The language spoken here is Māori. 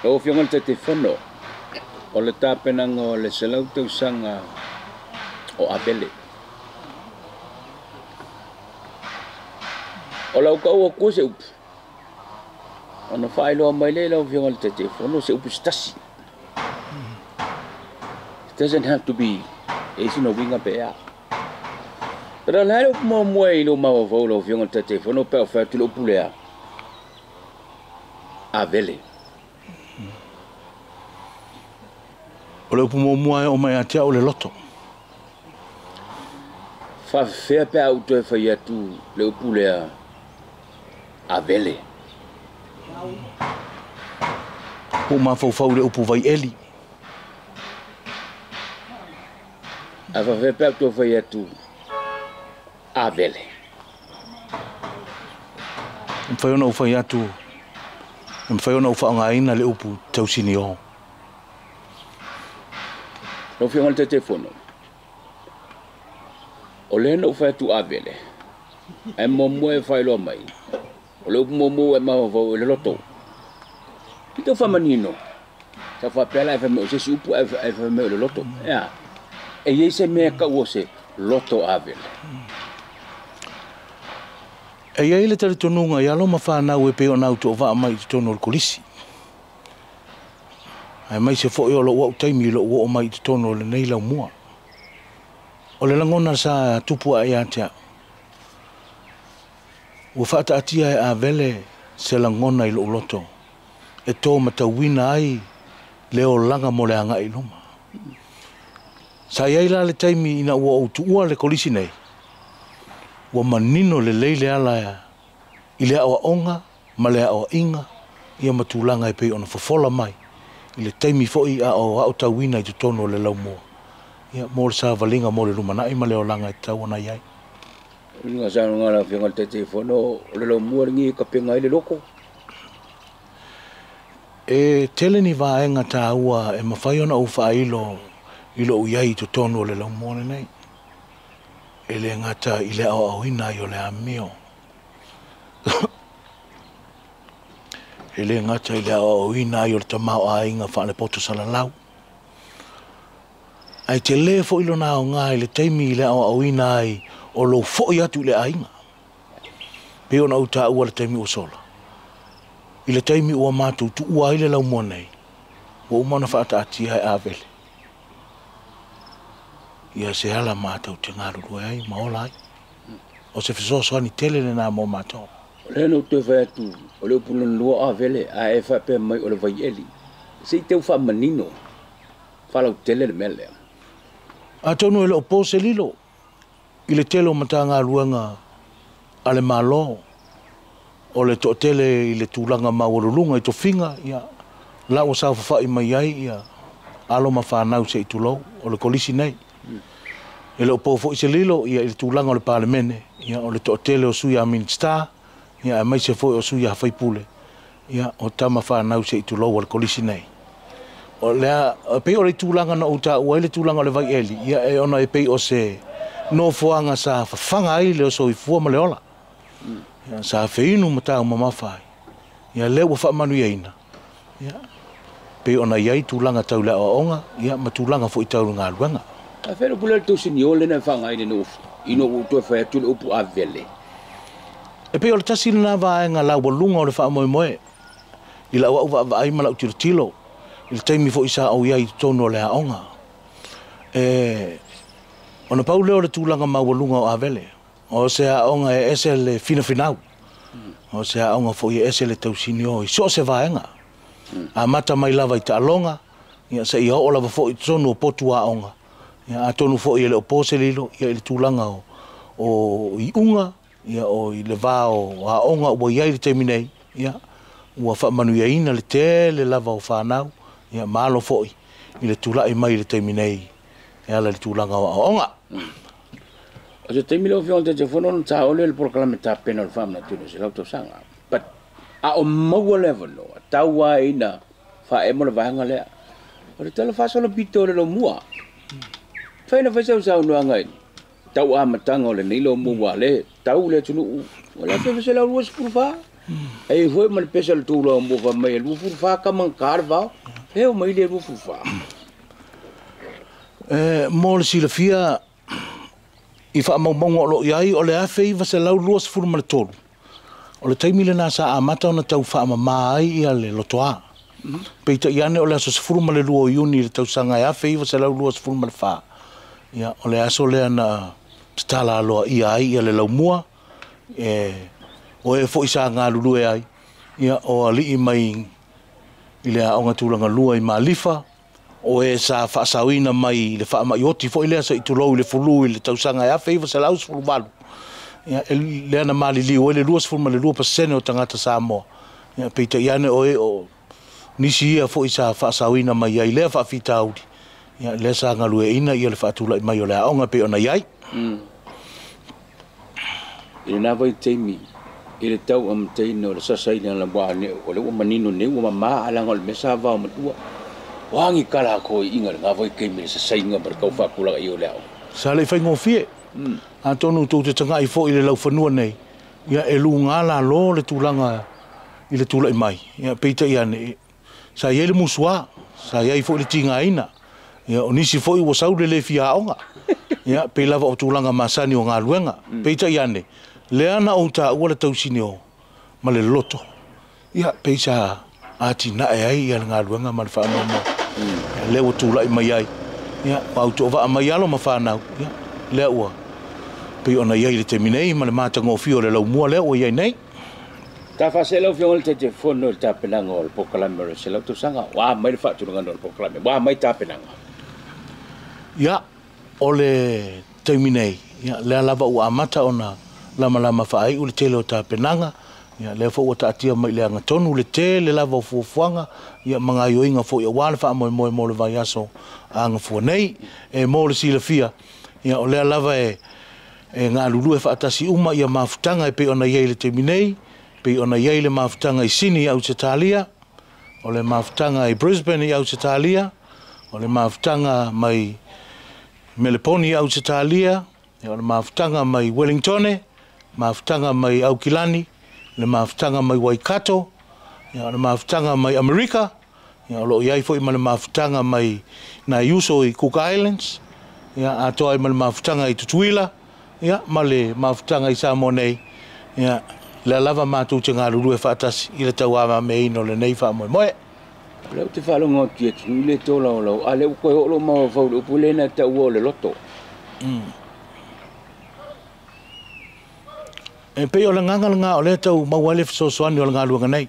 O fionga te telefono. O le tāpenanga o le selau tausanga o Abele. O lau kau o kua se upu. Ona whaeloa mai le lau fionga te telefono se upu stasi. It doesn't have to be easy no winga pe a. Pero la upu mo moe ilo mawa vau lau fionga te telefono pe o whaetilo upu lea. Abele. O le upu momoa o mai atea o le loto. Whawhea pe au toi whai atu le upu lea Abele. Po mawhau le upu vai eli. A whawhea pe au toi whai atu Abele. Mwhai ona ufai atu. Mwhai ona ufa anga ina le upu tausini o. No fionga te telefono. O le no fa tu Abele. E momo e fai lo mai. O le momo e ma vo le loto. Pito fa manino. Sa fa pela e fa me o se supu e fa me le loto. Ya. E ye se me ka o se loto Abele. E ia ile tari tonunga ia lo mawhana ue pe o nau to va mai tono o kolisi. Ai mai se fo o lo wa taimi lo o mai tono le nei la mua. O le langona sa tupu ai atea. Ua whaata atia e a vele se langona i lo loto. E tō matawina ai leo langa mo le anga i luma. Sa iai la le taimi ina ua o tu ua le kolisi nei. Ua manino le leile ala i le awa onga, ma le awa inga, ia matulanga e pei ona fofola mai. I le taimi foi a o tawina i tu tono le lau mua. Ia mo le sa valinga mo le lumana i ma leo langa i tau ana iai. Nga sa nga la fionga te telefono le lau mua ringi ka penga i le loko. E tele ni vaenga ta ua e mawhai ona ufa ilo iai tu tono le lau mua nei. E le ngata i le awa awina i o le amio. E le ngata i le awa awina i o le tamau a inga wha le poto salalau. Ai te le fo ilo nao ngā i le taimi i le awa awina ai o lo fo i atu i le ainga. Peo na uta ua le taimi o sola. I le taimi ua mātou tu ua i le lau mua nei. Ua umana wha ata ati ai a vele. Ia se hala mātou te ngāru rua ai, maola ai. O se fisoso ani tele le nā mō mātou. O le no te whai atu, o le upunan lua Abele, a e wha pe mai o le vai eli. Se i teu wha manino, whalau tele le mele. A tonu ele o pose lilo. I le tele o mata ngā ruanga a le malo. O le to tele i le tūlanga mawarulunga i to finga. Ia la o sa whawhai mai ai. Ia alo ma whanau se i tulou. O le kolisi nei. Ele o pofo i se lilo. Ia i le tūlanga o le palemene. Ia o le to tele o suia Amin Star. Ia e mai se foi o suia hawhai pule. Ia o tama whanau se i tulou o le kolisi nei. O lea, pei o le tūlanga na uta ua i le tūlanga o le vai eli. Ia e ona e pei o se no fuanga sa whawhanga ai leo so i fua ma le ola. Ia sa whiinu matau ma mawhai. Ia leo wa whamanu i eina. Ia pei ona iai tūlanga tau lea o onga. Ia ma tūlanga fo i tau ngā luanga. A whera pula le tausi ni ole na whanga i le no ufu. Ino uto e whai atu le upu Abele. E pei o le tasi na vaenga lau walunga o le wha moe moe. I la ua uwa ai ma lau tiro tilo. I le taimi fo isa au iai tono le aonga. Ona pau leo le tūlanga mawalunga o Abele. O se aonga e ese le fina finau. O se aonga fo i ese le tausini o i so se vaenga. A mata mai lava i ta alonga. Ia se i ho lava fo i tono o potu aonga. Ia a tonu fo i le o pose lilo. Ia i le tūlanga o i unga. Ia o i le vā o aonga ua iai le taimi nei. Ia ua whamanu ia ina le tele lava o whanau. Ia malo foi i le tūlai mai le taimi nei. E ala le tūlanga o aonga. O se taimi leo fionga te telefono na ta ole le proklame ta pena le whamna tūne se lau tau sanga. But a o maua level no, a tau a ina wha e mo le vahanga lea. O le tala whasola pito le lo mua. Whaina whaisau sau no angai. Tau a matanga o le nilo mua le, tau le tunu u. O le whaisau lau rua sepulu wha. Ai foi mal pesa le tula mo va mai lu fu fa ka man karva. E o mai le lu fu fa. Mo le silafia i fa mau mau lo iai o le afe i vasa lau luas furu ma le tolu. O le taimi le nasa a mata o na tau wha ama ai ia le lotoa. Peita iane o le aso se furu ma le luo iuni le tau sanga e afe i vasa lau luas furu ma le wha. Ia o le aso le ana tala aloa ia ai ia le lau mua. O e fo isa ngā lulu e ai. Ia o ali i mai i le aonga tūlanga lua i Malifa. O e sa whaasawina mai le wha mai oti fo i lea sa i tulou i le fulu i le tausanga e afe i vasa lau se furu malu. Ia le ana mali li o le luas furu ma le lua pasene o tangata Samoa. Ia peita iane o e o nisi ia fo i sa whaasawina mai ai lea whaafita audi. Ia lea sa ngalu e ina ia le whaatula i mai o le aonga pe ona iai. I na vai teimi i le tau am teina o le sasai na la wāne o le ua manino ne ua mamaa alanga o le mesa vau matua. Wangi kala ko i inga ngā vai keimi le sasai ngā barkau whakulaga i o le au. Sa le whai ngofie. A tonu tō te tanga i fo i le lau whanua nei. Ia e lu ngā la lo le tūlanga i le tūla i mai. Ia peita ia ne. Sa iei le musua. Sa iei fo i le tinga ina. Ia o nisi fo i wasau le fia aonga. Ia pe lava o tūlanga masani o ngā luenga. Peita ia ne. Le ana o ta ua le tausini o. Ma le loto. Ia peisa ati na e ai ia ngā luenga ma le whaamama. Le o tūla i mai ai. Ia au tō wa mai alo ma whanau. Ia le ua. Pe ona iai le te minei ma le mātanga o fio le lau mua le ua iai nei. Ta fa se lau fiongol te fono le tapenanga o le pokalame o le se lau tusanga. Wā mai le whaaturanga o le pokalame. Wā mai tapenanga. Ia o le te minei. Ia le alava ua amata ona lama whaai u le tele o tapenanga. Ia le fo ua taatia mai le anga tonu le te le lava o fuafuanga. Ia mga ioinga fo ia wale wha moe mo le vai aso anga fua nei. E mo le silafia. Ia o le lava e ngā lulu e whaatasi uma ia mafutanga e pe ona iei le te minei. Pe ona iei le mafutanga i Sini i Ausitalia. O le mafutanga i Brisbane i Ausitalia. O le mafutanga mai Meleponi i Ausitalia. O le mafutanga mai Wellingtone. Mafutanga mai Aukilani. Le mafutanga mai Waikato. Ia le mafutanga mai Amerika. Ia lo iai fo i ma le mafutanga mai Naiuso i Cook Islands. Ia atoa i ma le mafutanga i Tutuila. Ia ma le mafutanga i Samoa nei. Ia le lava mātou te ngā lulu e whaatasi i le tau ama me ino le nei wha moe moe. Leo te whalonga o tia ki le tōla o lau. A leo koe holo maua whau le upu lena te ua o le loto. E pei o le nganga o le tau maua le fisosoani o le ngā luanga nei.